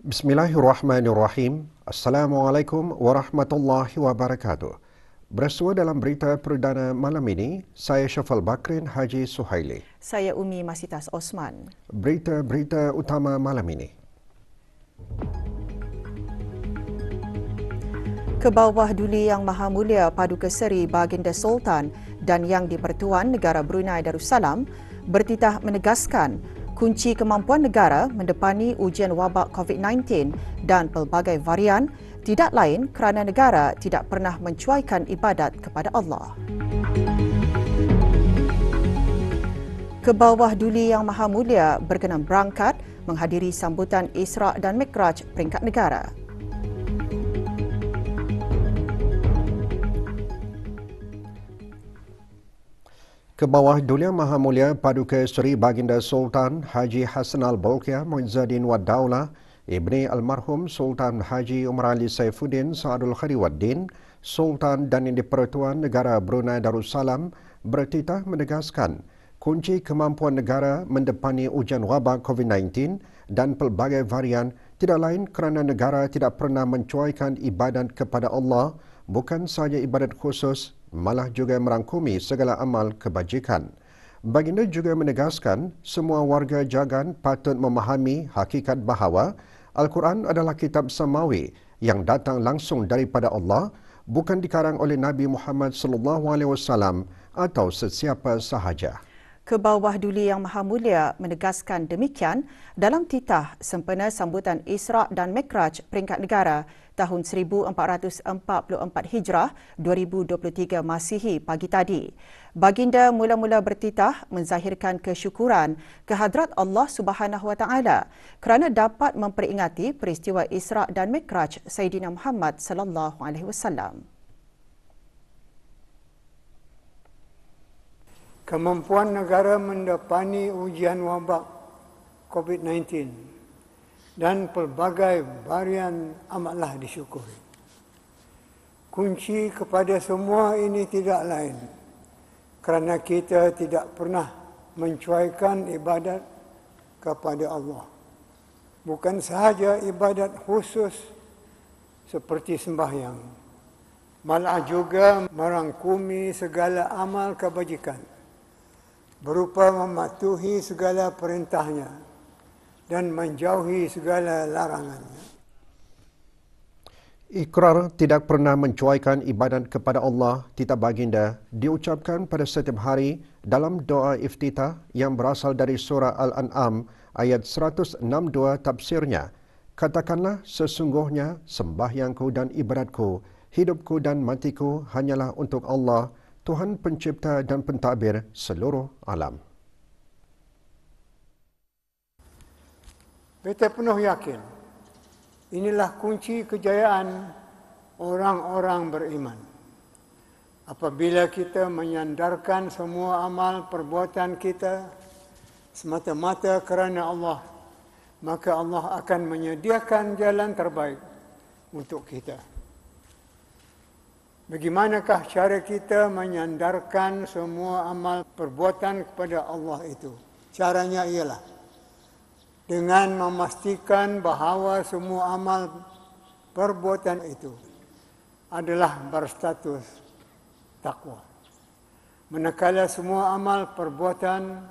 Bismillahirrahmanirrahim. Assalamualaikum warahmatullahi wabarakatuh. Bersua dalam berita perdana malam ini, saya Syafal Bakrin Haji Suhaili. Saya Umi Masitas Osman. Berita-berita utama malam ini. Kebawah Duli Yang Maha Mulia Paduka Seri Baginda Sultan dan Yang di-Pertuan Negara Brunei Darussalam bertitah menegaskan kunci kemampuan negara mendepani ujian wabak COVID-19 dan pelbagai varian tidak lain kerana negara tidak pernah mencuaikan ibadat kepada Allah. Kebawah Duli Yang Maha Mulia berkenan berangkat menghadiri sambutan Isra' dan Mikraj peringkat negara. Kebawah Duli Yang Maha Mulia Paduka Seri Baginda Sultan Haji Hassan Al-Bolkiah Muizzaddin Wad Daulah Ibni Almarhum Sultan Haji Umar Ali Saifuddin Sa'adul Khairuddin Sultan dan Yang di-Pertuan Negara Brunei Darussalam bertitah menegaskan kunci kemampuan negara mendepani ujian wabak COVID-19 dan pelbagai varian tidak lain kerana negara tidak pernah mencuaikan ibadat kepada Allah, bukan sahaja ibadat khusus, malah juga merangkumi segala amal kebajikan. Baginda juga menegaskan semua warga Jagan patut memahami hakikat bahawa Al-Quran adalah kitab samawi yang datang langsung daripada Allah, bukan dikarang oleh Nabi Muhammad SAW atau sesiapa sahaja. Kebawah Duli Yang Maha Mulia menegaskan demikian dalam titah sempena sambutan Isra' dan Mikraj peringkat negara tahun 1444 Hijrah 2023 Masihi pagi tadi. Baginda mula-mula bertitah menzahirkan kesyukuran kehadrat Allah Subhanahu Wa Taala kerana dapat memperingati peristiwa Isra' dan Mikraj Sayyidina Muhammad sallallahu alaihi wasallam. Kemampuan negara mendepani ujian wabak COVID-19 dan pelbagai varian amatlah disyukuri. Kunci kepada semua ini tidak lain kerana kita tidak pernah mencuaikan ibadat kepada Allah. Bukan sahaja ibadat khusus seperti sembahyang, malah juga merangkumi segala amal kebajikan berupa mematuhi segala perintahnya dan menjauhi segala larangannya. Ikrar tidak pernah mencuaikan ibadat kepada Allah titah baginda diucapkan pada setiap hari dalam doa iftitah yang berasal dari surah Al-An'am ayat 162 tafsirnya. Katakanlah sesungguhnya sembahyangku dan ibadatku, hidupku dan matiku hanyalah untuk Allah, Tuhan pencipta dan pentadbir seluruh alam. Beta penuh yakin, inilah kunci kejayaan orang-orang beriman. Apabila kita menyandarkan semua amal perbuatan kita semata-mata kerana Allah, maka Allah akan menyediakan jalan terbaik untuk kita. Bagaimanakah cara kita menyandarkan semua amal perbuatan kepada Allah itu? Caranya ialah dengan memastikan bahawa semua amal perbuatan itu adalah berstatus takwa. Manakala semua amal perbuatan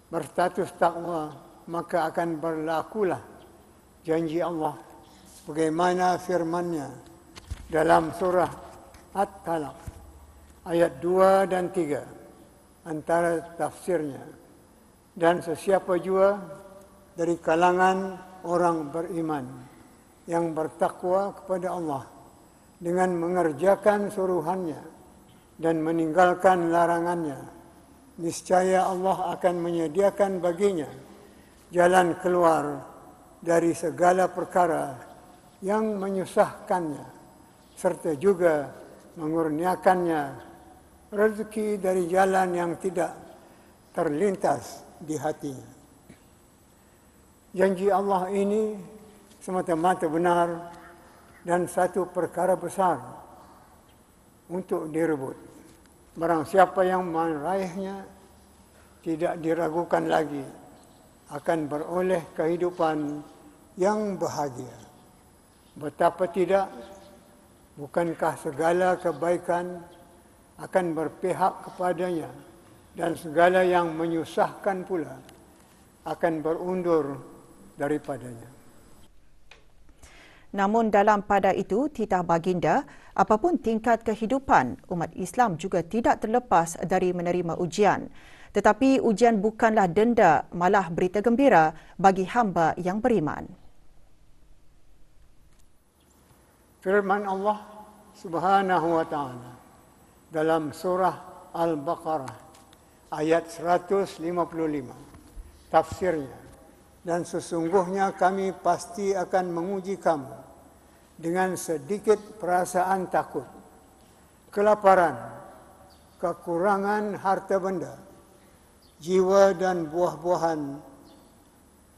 berstatus takwa, maka akan berlakulah janji Allah bagaimana firman-Nya dalam surah At-Talaq ayat 2 dan 3 antara tafsirnya. Dan sesiapa jua dari kalangan orang beriman yang bertakwa kepada Allah dengan mengerjakan suruhannya dan meninggalkan larangannya, niscaya Allah akan menyediakan baginya jalan keluar dari segala perkara yang menyusahkannya serta juga mengurniakannya rezeki dari jalan yang tidak terlintas di hatinya. Janji Allah ini semata-mata benar dan satu perkara besar untuk direbut. Barang siapa yang meraihnya tidak diragukan lagi akan beroleh kehidupan yang bahagia. Betapa tidak, bukankah segala kebaikan akan berpihak kepadanya dan segala yang menyusahkan pula akan berundur daripadanya. Namun dalam pada itu, titah baginda, apapun tingkat kehidupan, umat Islam juga tidak terlepas dari menerima ujian. Tetapi ujian bukanlah denda, malah berita gembira bagi hamba yang beriman. Firman Allah Subhanahu wa taala dalam surah Al-Baqarah ayat 155. Tafsirnya, dan sesungguhnya kami pasti akan menguji kamu dengan sedikit perasaan takut, kelaparan, kekurangan harta benda, jiwa dan buah-buahan,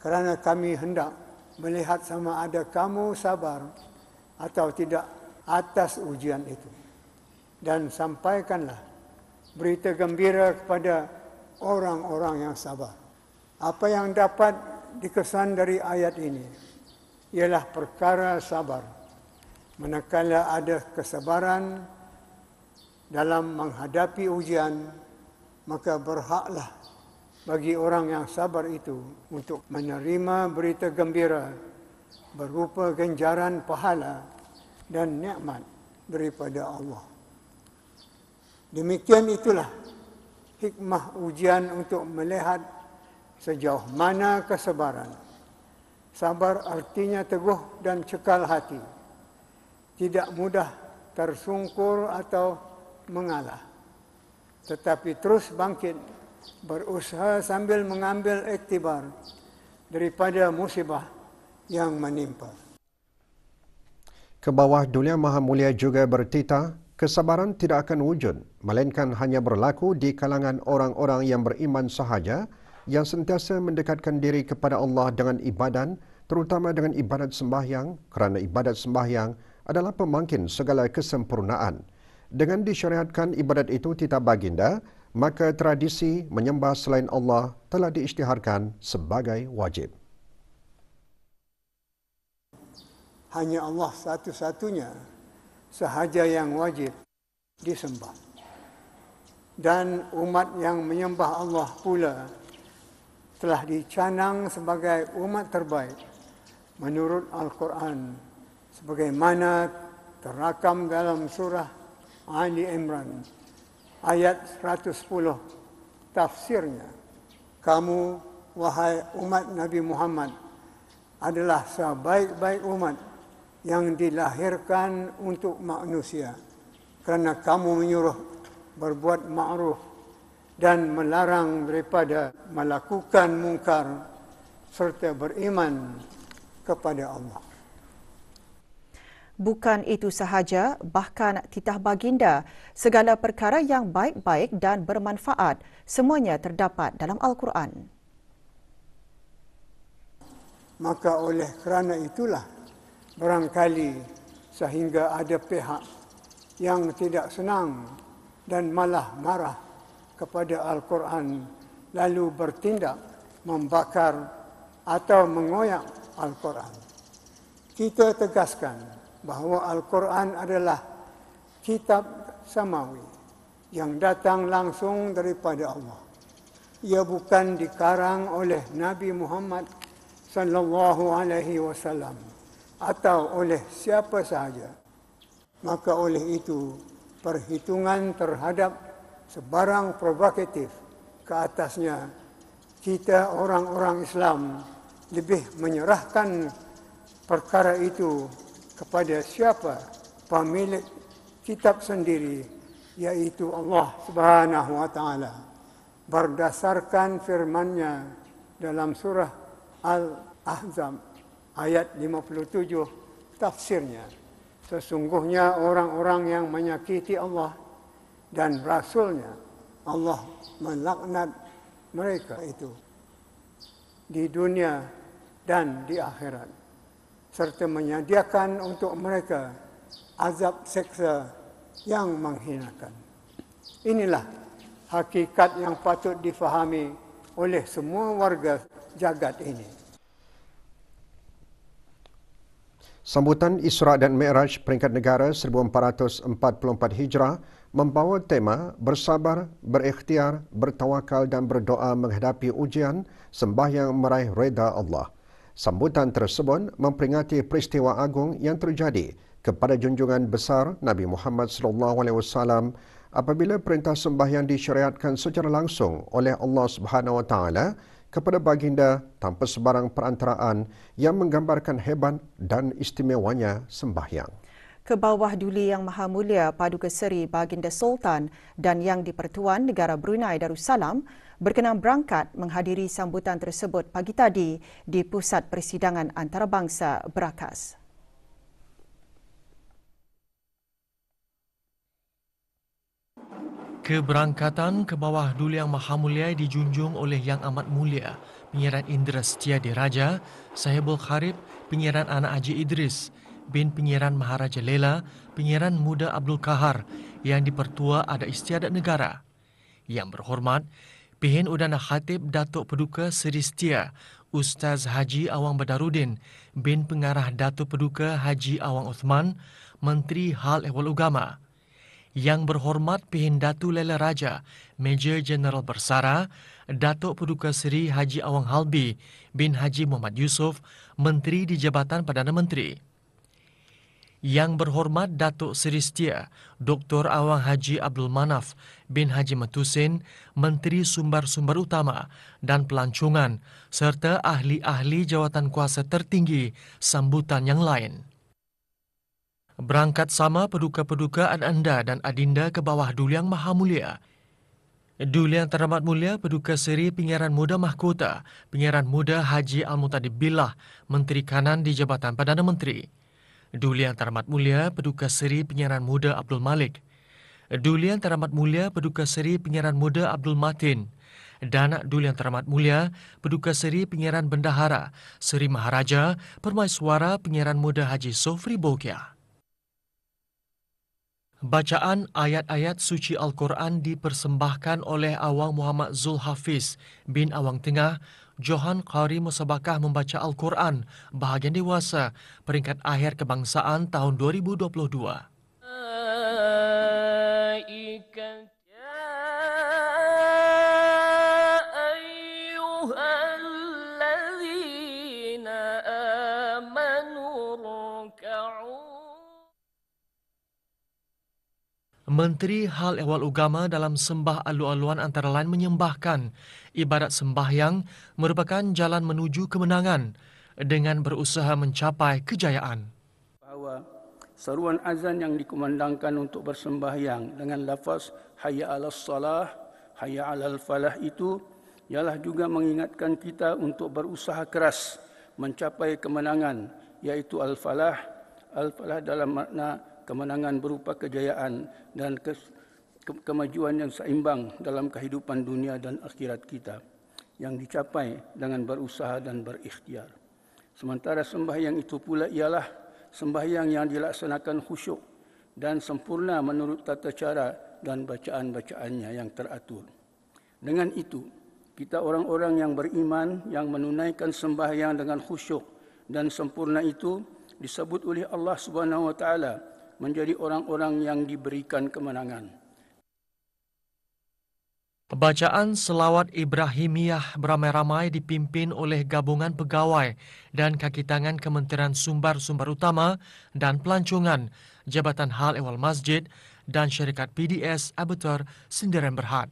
kerana kami hendak melihat sama ada kamu sabar atau tidak atas ujian itu. Dan sampaikanlah berita gembira kepada orang-orang yang sabar. Apa yang dapat dikesan dari ayat ini ialah perkara sabar. Manakala ada kesabaran dalam menghadapi ujian, maka berhaklah bagi orang yang sabar itu untuk menerima berita gembira berupa ganjaran pahala dan nikmat daripada Allah. Demikian itulah hikmah ujian untuk melihat sejauh mana kesabaran. Sabar artinya teguh dan cekal hati. Tidak mudah tersungkur atau mengalah. Tetapi terus bangkit, berusaha sambil mengambil iktibar daripada musibah yang menimpa. Kebawah Dulia Maha Mulia juga bertitah, kesabaran tidak akan wujud, melainkan hanya berlaku di kalangan orang-orang yang beriman sahaja, yang sentiasa mendekatkan diri kepada Allah dengan ibadat, terutama dengan ibadat sembahyang, kerana ibadat sembahyang adalah pemangkin segala kesempurnaan. Dengan disyariatkan ibadat itu titah baginda, maka tradisi menyembah selain Allah telah diisytiharkan sebagai wajib. Hanya Allah satu-satunya sahaja yang wajib disembah. Dan umat yang menyembah Allah pula telah dicanang sebagai umat terbaik menurut Al-Quran, sebagaimana terakam dalam surah Ali Imran ayat 110. Tafsirnya, kamu wahai umat Nabi Muhammad adalah sebaik-baik umat yang dilahirkan untuk manusia, kerana kamu menyuruh berbuat ma'ruf dan melarang daripada melakukan mungkar serta beriman kepada Allah. Bukan itu sahaja, bahkan titah baginda, segala perkara yang baik-baik dan bermanfaat, semuanya terdapat dalam Al-Quran. Maka oleh kerana itulah, barangkali sehingga ada pihak yang tidak senang dan malah marah kepada Al-Quran, lalu bertindak membakar atau mengoyak Al-Quran. Kita tegaskan bahawa Al-Quran adalah kitab samawi yang datang langsung daripada Allah. Ia bukan dikarang oleh Nabi Muhammad sallallahu alaihi wasallam atau oleh siapa sahaja. Maka oleh itu, perhitungan terhadap sebarang provokatif ke atasnya, kita orang-orang Islam lebih menyerahkan perkara itu kepada siapa pemilik kitab sendiri, yaitu Allah Subhanahu wa taala, berdasarkan firman-Nya dalam surah Al-Ahzab ayat 57. Tafsirnya, Sesungguhnya orang-orang yang menyakiti Allah dan Rasul-Nya, Allah melaknat mereka itu di dunia dan di akhirat, serta menyediakan untuk mereka azab seksa yang menghinakan. Inilah hakikat yang patut difahami oleh semua warga jagat ini. Sambutan Isra' dan Mi'raj peringkat negara 1444 Hijrah membawa tema bersabar, berikhtiar, bertawakal dan berdoa menghadapi ujian sembahyang meraih reda Allah. Sambutan tersebut memperingati peristiwa agung yang terjadi kepada junjungan besar Nabi Muhammad SAW apabila perintah sembahyang disyariatkan secara langsung oleh Allah Subhanahu Wa Taala kepada baginda tanpa sebarang perantaraan yang menggambarkan hebat dan istimewanya sembahyang. Ke bawah Duli Yang Maha Mulia Paduka Seri Baginda Sultan dan Yang di-Pertuan Negara Brunei Darussalam berkenan berangkat menghadiri sambutan tersebut pagi tadi di Pusat Persidangan Antarabangsa Berakas. Keberangkatan ke bawah Duli Yang Maha Mulia dijunjung oleh Yang Amat Mulia Pengiran Indra Setia Diraja, Sahibul Kharib Pengiran Anak Haji Idris bin Pengiran Maharaja Lela Pengiran Muda Abdul Kahar Yang di-Pertua Adat Istiadat Negara. Yang berhormat Pihin Udana Khatib Datuk Paduka Seri Setia Ustaz Haji Awang Badarudin bin Pengarah Datuk Paduka Haji Awang Uthman, Menteri Hal Ehwal Agama. Yang berhormat Pihin Datu Lela Raja, Major Jeneral Bersara, Datuk Paduka Seri Haji Awang Halbi bin Haji Muhammad Yusof, Menteri di Jabatan Perdana Menteri. Yang berhormat Datuk Seri Setia, Dr. Awang Haji Abdul Manaf bin Haji Matusin, Menteri Sumber-Sumber Utama dan Pelancongan, serta ahli-ahli jawatan kuasa tertinggi sambutan yang lain. Berangkat sama paduka-paduka anda dan adinda ke bawah Duli Yang Maha Mulia. Duli Yang Teramat Mulia Paduka Seri Pengiran Muda Mahkota, Pengiran Muda Haji Al-Mutadib Billah, Menteri Kanan di Jabatan Perdana Menteri. Duli Yang Teramat Mulia Paduka Seri Pengiran Muda Abdul Malik. Duli Yang Teramat Mulia Paduka Seri Pengiran Muda Abdul Matin. Dan Duli Yang Teramat Mulia Paduka Seri Pengiran Bendahara Seri Maharaja Permaiswara Pengiran Muda Haji Sofri Bokia. Bacaan ayat-ayat suci Al-Quran dipersembahkan oleh Awang Muhammad Zulhafiz bin Awang Tengah, Johan Qari Musabakah membaca Al-Quran bahagian dewasa peringkat akhir kebangsaan tahun 2022. Menteri Hal Ehwal Agama dalam sembah alu-aluan antara lain menyembahkan ibadat sembahyang merupakan jalan menuju kemenangan dengan berusaha mencapai kejayaan. Bahawa seruan azan yang dikumandangkan untuk bersembahyang dengan lafaz hayya 'alas salah, hayya 'alal falah itu ialah juga mengingatkan kita untuk berusaha keras mencapai kemenangan, iaitu al-falah. Al-falah dalam makna kemenangan berupa kejayaan dan kemajuan yang seimbang dalam kehidupan dunia dan akhirat kita yang dicapai dengan berusaha dan berikhtiar. Sementara sembahyang itu pula ialah sembahyang yang dilaksanakan khusyuk dan sempurna menurut tata cara dan bacaan-bacaannya yang teratur. Dengan itu, kita orang-orang yang beriman yang menunaikan sembahyang dengan khusyuk dan sempurna itu disebut oleh Allah Subhanahu Wa Taala menjadi orang-orang yang diberikan kemenangan. Bacaan selawat Ibrahimiyah beramai-ramai dipimpin oleh gabungan pegawai dan kaki tangan Kementerian Sumber-Sumber Utama dan Pelancongan, Jabatan Hal Ehwal Masjid dan syarikat PDS Abetar Sendirian Berhad.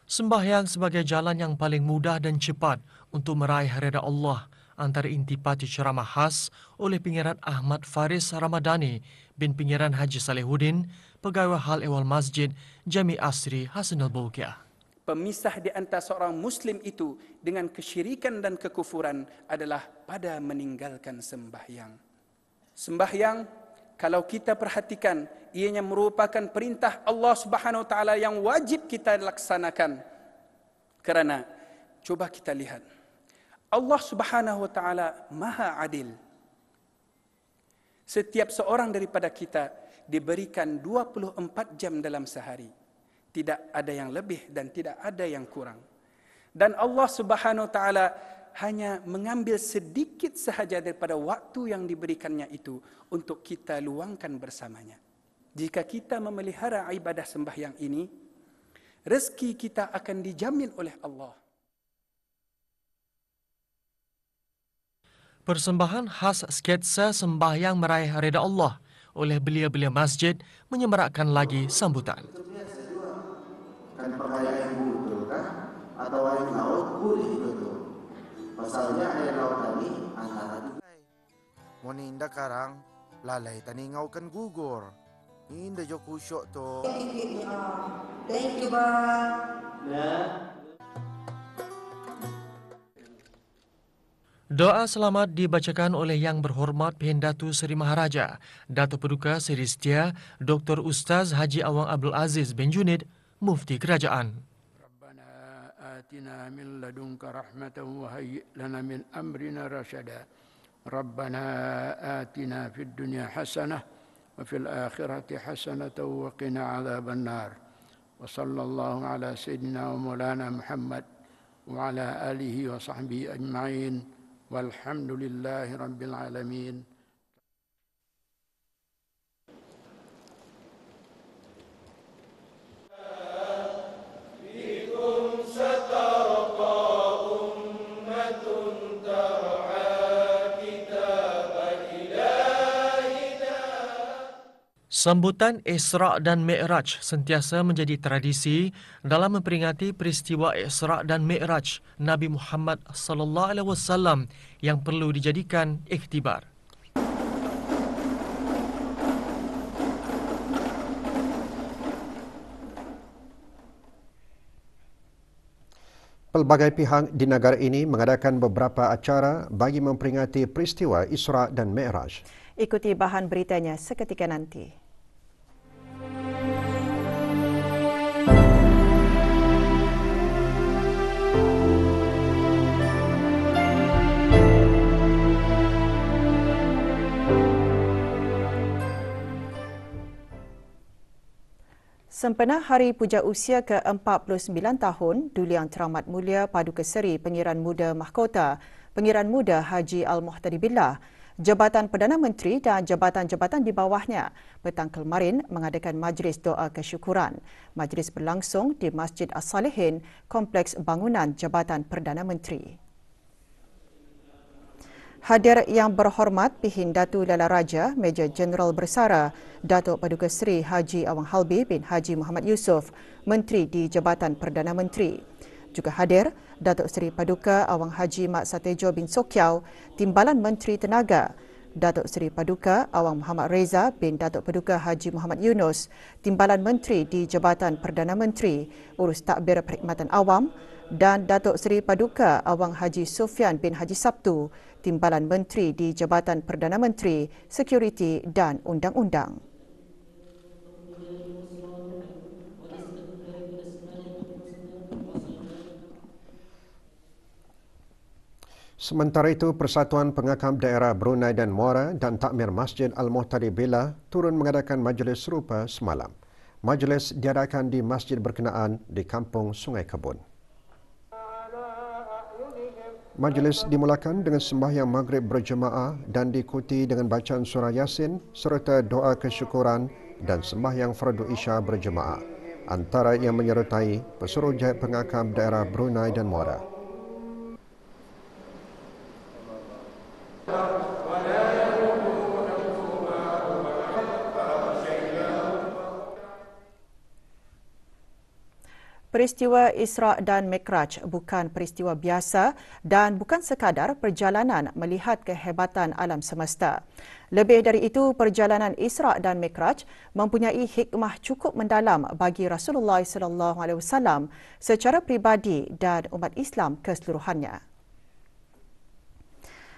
Sembahyang sebagai jalan yang paling mudah dan cepat untuk meraih redha Allah antara intipati ceramah khas oleh Pengiran Ahmad Faris Ramadhani bin Pengiran Haji Salehuddin, Pegawai Hal Ehwal Masjid Jami Asri Hassanal Bolkiah. Pemisah di antara seorang Muslim itu dengan kesyirikan dan kekufuran adalah pada meninggalkan sembahyang. Sembahyang, kalau kita perhatikan, ianya merupakan perintah Allah Subhanahu Wa Taala yang wajib kita laksanakan. Kerana, coba kita lihat, Allah Subhanahu Wa Taala Maha Adil. Setiap seorang daripada kita diberikan 24 jam dalam sehari. Tidak ada yang lebih dan tidak ada yang kurang. Dan Allah Subhanahu Wa Taala hanya mengambil sedikit sahaja daripada waktu yang diberikannya itu untuk kita luangkan bersamanya. Jika kita memelihara ibadah sembahyang ini, rezeki kita akan dijamin oleh Allah. Persembahan khas sketsa sembahyang meraih reda Allah oleh belia-belia masjid menyemarakkan lagi sambutan. Kan pakai air betul kah? Atau air laut boleh betul. Pasalnya air laut tadi antara Moninda karang lalai tani ngau kan gugur. Inda jo kusyok to. Thank you, Bang. Doa selamat dibacakan oleh Yang Berhormat Pendatu Seri Maharaja, Datuk Paduka Seri Setia, Dr. Ustaz Haji Awang Abdul Aziz bin Junid, Mufti Kerajaan. Rabbana atina min ladunka rahmatan wa hayyi' lana min amrina rasyada. Rabbana atina fid dunya hasanah wa fil akhirati hasanah wa qina adzaban nar. Wa sallallahu ala sayyidina wa maulana Muhammad wa ala alihi wa sahbihi ajma'in. Walhamdulillahi rabbil alamin. Sambutan Isra' dan Mi'raj sentiasa menjadi tradisi dalam memperingati peristiwa Isra' dan Mi'raj Nabi Muhammad sallallahu alaihi wasallam yang perlu dijadikan iktibar. Pelbagai pihak di negara ini mengadakan beberapa acara bagi memperingati peristiwa Isra' dan Mi'raj. Ikuti bahan beritanya seketika nanti. Sempena Hari Puja Usia ke-49 tahun, Duli Yang Teramat Mulia Paduka Seri Pengiran Muda Mahkota, Pengiran Muda Haji Al-Muhtadi Billah, Jabatan Perdana Menteri dan jabatan-jabatan di bawahnya petang kemarin mengadakan majlis doa kesyukuran. Majlis berlangsung di Masjid As-Salihin, Kompleks Bangunan Jabatan Perdana Menteri. Hadir Yang Berhormat Pihin Datu Lala Raja, Major Jeneral Bersara, Datuk Paduka Seri Haji Awang Halbi bin Haji Muhammad Yusof, Menteri di Jabatan Perdana Menteri. Juga hadir Datuk Seri Paduka Awang Haji Mat Satejo bin Sokiau, Timbalan Menteri Tenaga, Datuk Seri Paduka Awang Muhammad Reza bin Datuk Paduka Haji Muhammad Yunus, Timbalan Menteri di Jabatan Perdana Menteri, Urus Takbir Perkhidmatan Awam, dan Datuk Seri Paduka Awang Haji Sofyan bin Haji Sabtu, Timbalan Menteri di Jabatan Perdana Menteri, Security dan Undang-Undang. Sementara itu, Persatuan Pengakam Daerah Brunei dan Muara dan Takmir Masjid Al-Muhtadi Billah turun mengadakan majlis serupa semalam. Majlis diadakan di masjid berkenaan di Kampung Sungai Kebun. Majlis dimulakan dengan sembahyang maghrib berjemaah dan diikuti dengan bacaan surah Yasin serta doa kesyukuran dan sembahyang fardu Isya berjemaah. Antara yang menyertai Pesuruhjaya Pengakam Daerah Brunei dan Muara. Peristiwa Isra' dan Mikraj bukan peristiwa biasa dan bukan sekadar perjalanan melihat kehebatan alam semesta. Lebih dari itu, perjalanan Isra' dan Mikraj mempunyai hikmah cukup mendalam bagi Rasulullah SAW secara pribadi dan umat Islam keseluruhannya.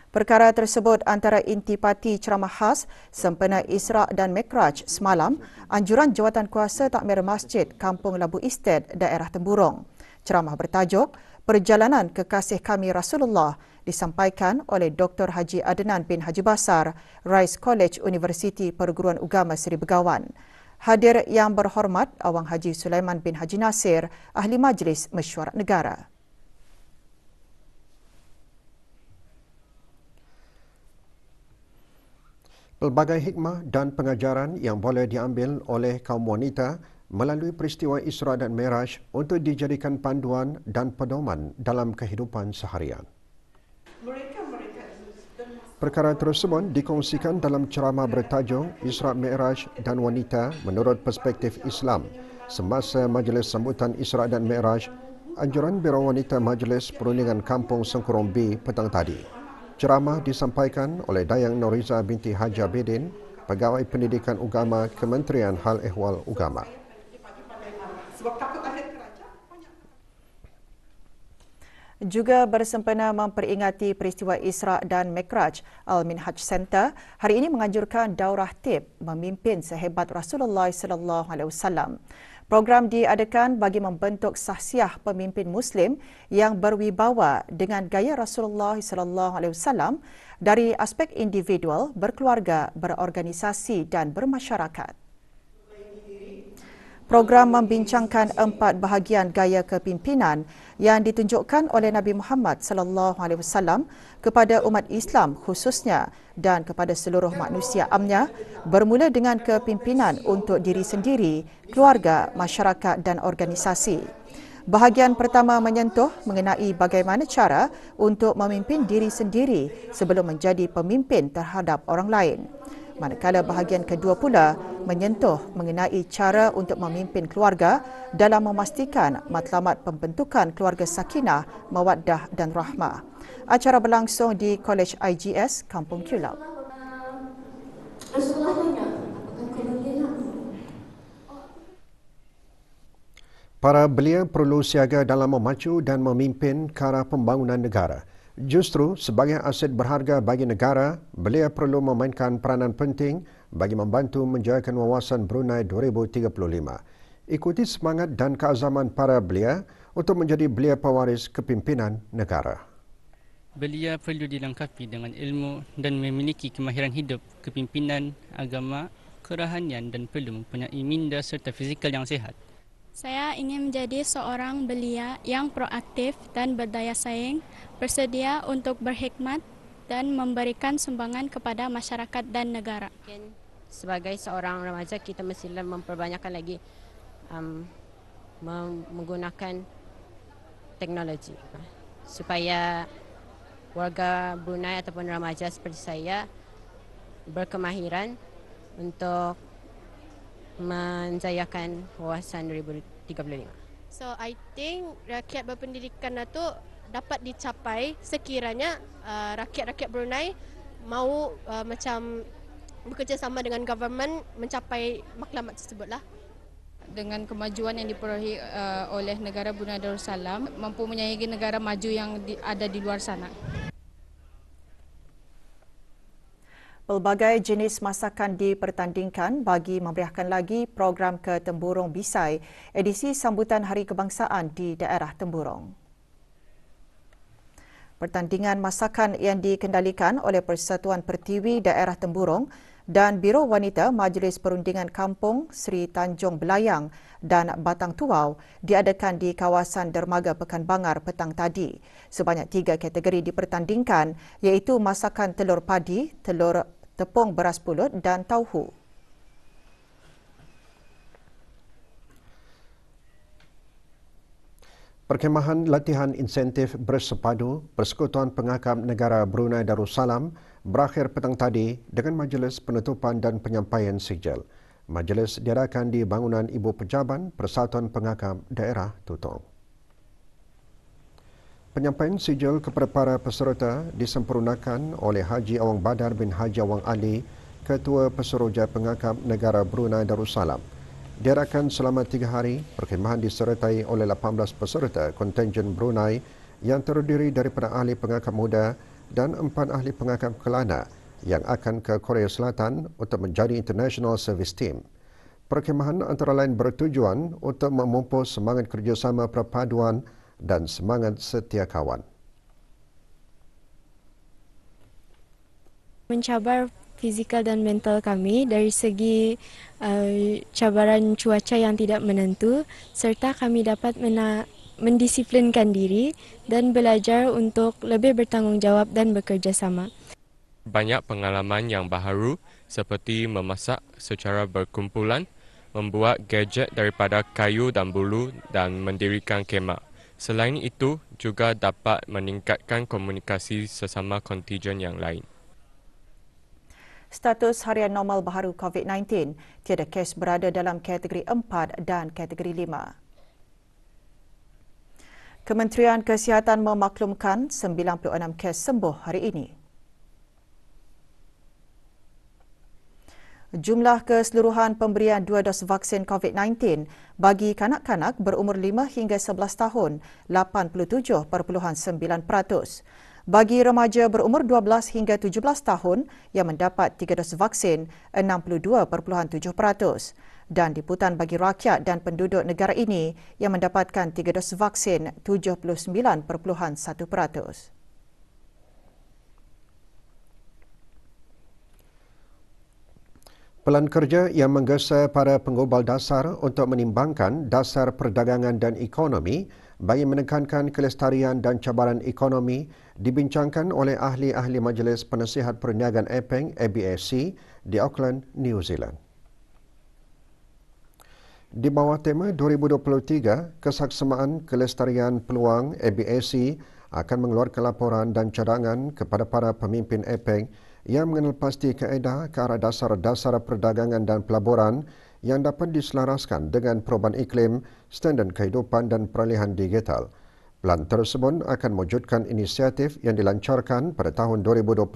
Perkara tersebut antara intipati ceramah khas sempena Isra' dan Mikraj semalam, anjuran Jawatankuasa Takmir Masjid Kampung Labu Estate, daerah Temburong. Ceramah bertajuk Perjalanan Kekasih Kami Rasulullah disampaikan oleh Dr. Haji Adnan bin Haji Basar, Rice College Universiti Perguruan Ugama Seri Begawan. Hadir yang berhormat Awang Haji Sulaiman bin Haji Nasir, Ahli Majlis Mesyuarat Negara. Pelbagai hikmah dan pengajaran yang boleh diambil oleh kaum wanita melalui peristiwa Isra' dan Mi'raj untuk dijadikan panduan dan pedoman dalam kehidupan seharian. Perkara tersebut dikongsikan dalam ceramah bertajuk Isra' Mi'raj dan Wanita menurut perspektif Islam semasa majlis sambutan Isra' dan Mi'raj, anjuran Biro Wanita Majlis Perundingan Kampung Sengkurong B petang tadi. Ceramah disampaikan oleh Dayang Noriza binti Haji Abidin, Pegawai Pendidikan Ugama Kementerian Hal Ehwal Ugama. Juga bersempena memperingati peristiwa Isra' dan Mikraj, Al-Minhaj Center hari ini menganjurkan daurah tib memimpin sehebat Rasulullah SAW. Program diadakan bagi membentuk sahsiah pemimpin Muslim yang berwibawa dengan gaya Rasulullah SAW dari aspek individual, berkeluarga, berorganisasi dan bermasyarakat. Program membincangkan 4 bahagian gaya kepimpinan yang ditunjukkan oleh Nabi Muhammad SAW kepada umat Islam khususnya dan kepada seluruh manusia amnya, bermula dengan kepimpinan untuk diri sendiri, keluarga, masyarakat dan organisasi. Bahagian pertama menyentuh mengenai bagaimana cara untuk memimpin diri sendiri sebelum menjadi pemimpin terhadap orang lain. Manakala bahagian kedua pula menyentuh mengenai cara untuk memimpin keluarga dalam memastikan matlamat pembentukan keluarga sakinah, mawaddah dan rahmah. Acara berlangsung di Kolej IGS Kampung Kulab. Para belia perlu siaga dalam memacu dan memimpin ke arah pembangunan negara. Justru sebagai aset berharga bagi negara, belia perlu memainkan peranan penting bagi membantu menjayakan wawasan Brunei 2035. Ikuti semangat dan keazaman para belia untuk menjadi belia pewaris kepimpinan negara. Belia perlu dilengkapi dengan ilmu dan memiliki kemahiran hidup, kepimpinan, agama, kerohanian dan perlu mempunyai minda serta fizikal yang sihat. Saya ingin menjadi seorang belia yang proaktif dan berdaya saing, bersedia untuk berkhidmat dan memberikan sumbangan kepada masyarakat dan negara. Sebagai seorang remaja, kita mestilah memperbanyakkan lagi menggunakan teknologi supaya warga Brunei ataupun remaja seperti saya berkemahiran untuk menjayakan wawasan 2035. So I think rakyat berpendidikan itu dapat dicapai sekiranya rakyat-rakyat Brunei mahu macam bekerjasama dengan government mencapai matlamat tersebutlah. Dengan kemajuan yang diperolehi oleh negara Brunei Darussalam mampu menyaingi negara maju yang ada di luar sana. Pelbagai jenis masakan dipertandingkan bagi memeriahkan lagi program ke Temburong Bisai edisi sambutan Hari Kebangsaan di daerah Temburong. Pertandingan masakan yang dikendalikan oleh Persatuan Pertiwi Daerah Temburong dan Biro Wanita Majlis Perundingan Kampung Seri Tanjung Belayang dan Batang Tuau diadakan di kawasan Dermaga Pekanbangar petang tadi. Sebanyak 3 kategori dipertandingkan iaitu masakan telur padi, telur tepung beras pulut dan tauhu. Perkhemahan latihan insentif bersepadu Persekutuan Pengakap Negara Brunei Darussalam berakhir petang tadi dengan majlis penutupan dan penyampaian sijil. Majlis diadakan di bangunan Ibu Pejaban Persatuan Pengakam Daerah Tutong. Penyampaian sijil kepada para peserta disempurnakan oleh Haji Awang Badar bin Haji Awang Ali, Ketua Pesuruhjaya Pengakam Negara Brunei Darussalam. Diadakan selama 3 hari, perkhidmatan disertai oleh 18 peserta kontingen Brunei yang terdiri daripada ahli pengakam muda dan 4 ahli pengakam kelana yang akan ke Korea Selatan untuk menjadi International Service Team. Perkhidmatan antara lain bertujuan untuk memupus semangat kerjasama perpaduan dan semangat setia kawan. Mencabar fizikal dan mental kami dari segi cabaran cuaca yang tidak menentu, serta kami dapat mendisiplinkan diri dan belajar untuk lebih bertanggungjawab dan bekerjasama. Banyak pengalaman yang baharu seperti memasak secara berkumpulan, membuat gadget daripada kayu dan bulu dan mendirikan kemah. Selain itu, juga dapat meningkatkan komunikasi sesama kontingen yang lain. Status harian normal baharu COVID-19, tiada kes berada dalam kategori 4 dan kategori 5. Kementerian Kesihatan memaklumkan 96 kes sembuh hari ini. Jumlah keseluruhan pemberian 2 dos vaksin COVID-19 bagi kanak-kanak berumur 5 hingga 11 tahun, 87.9%. Bagi remaja berumur 12 hingga 17 tahun yang mendapat 3 dos vaksin, 62.7%. Dan liputan bagi rakyat dan penduduk negara ini yang mendapatkan 3 dos vaksin, 79.1%. Pelan kerja yang menggesa para penggobal dasar untuk menimbangkan dasar perdagangan dan ekonomi bagi menekankan kelestarian dan cabaran ekonomi dibincangkan oleh ahli-ahli Majlis Penasihat Perniagaan Epeng ABSC di Auckland, New Zealand. Di bawah tema 2023, Kesaksamaan Kelestarian Peluang, ABSC akan mengeluarkan laporan dan cadangan kepada para pemimpin Epeng yang mengenal pasti kaedah ke arah dasar-dasar perdagangan dan pelaburan yang dapat diselaraskan dengan perubahan iklim, standard kehidupan dan peralihan digital. Pelan tersebut akan mewujudkan inisiatif yang dilancarkan pada tahun 2022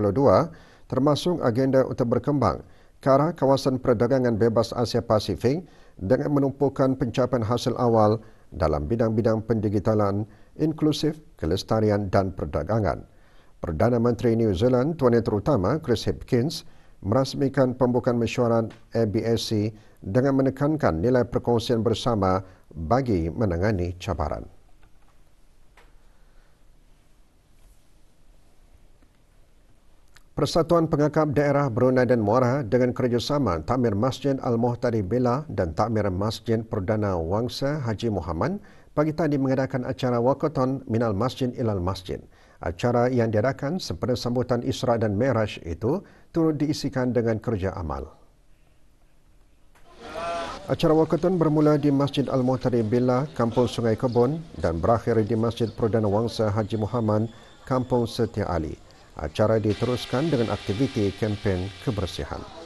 termasuk agenda untuk berkembang ke arah kawasan perdagangan bebas Asia Pasifik dengan menumpukan pencapaian hasil awal dalam bidang-bidang pendigitalan, inklusif, kelestarian dan perdagangan. Perdana Menteri New Zealand Tuan Yang Terutama Chris Hipkins merasmikan pembukaan mesyuarat ABSC dengan menekankan nilai perkongsian bersama bagi menangani cabaran. Persatuan Pengakam Daerah Brunei dan Muara dengan kerjasama Takmir Masjid Al-Muhtadi Billah dan Takmir Masjid Perdana Wangsa Haji Muhammad pagi tadi mengadakan acara Waqaton Minal Masjid Ilal Masjid. Acara yang diadakan sempena sambutan Isra' dan Mi'raj itu turut diisikan dengan kerja amal. Acara Waqaton bermula di Masjid Al-Muhtadi Billah, Kampung Sungai Kebun dan berakhir di Masjid Perdana Wangsa Haji Muhammad, Kampung Setia Ali. Acara diteruskan dengan aktiviti kempen kebersihan.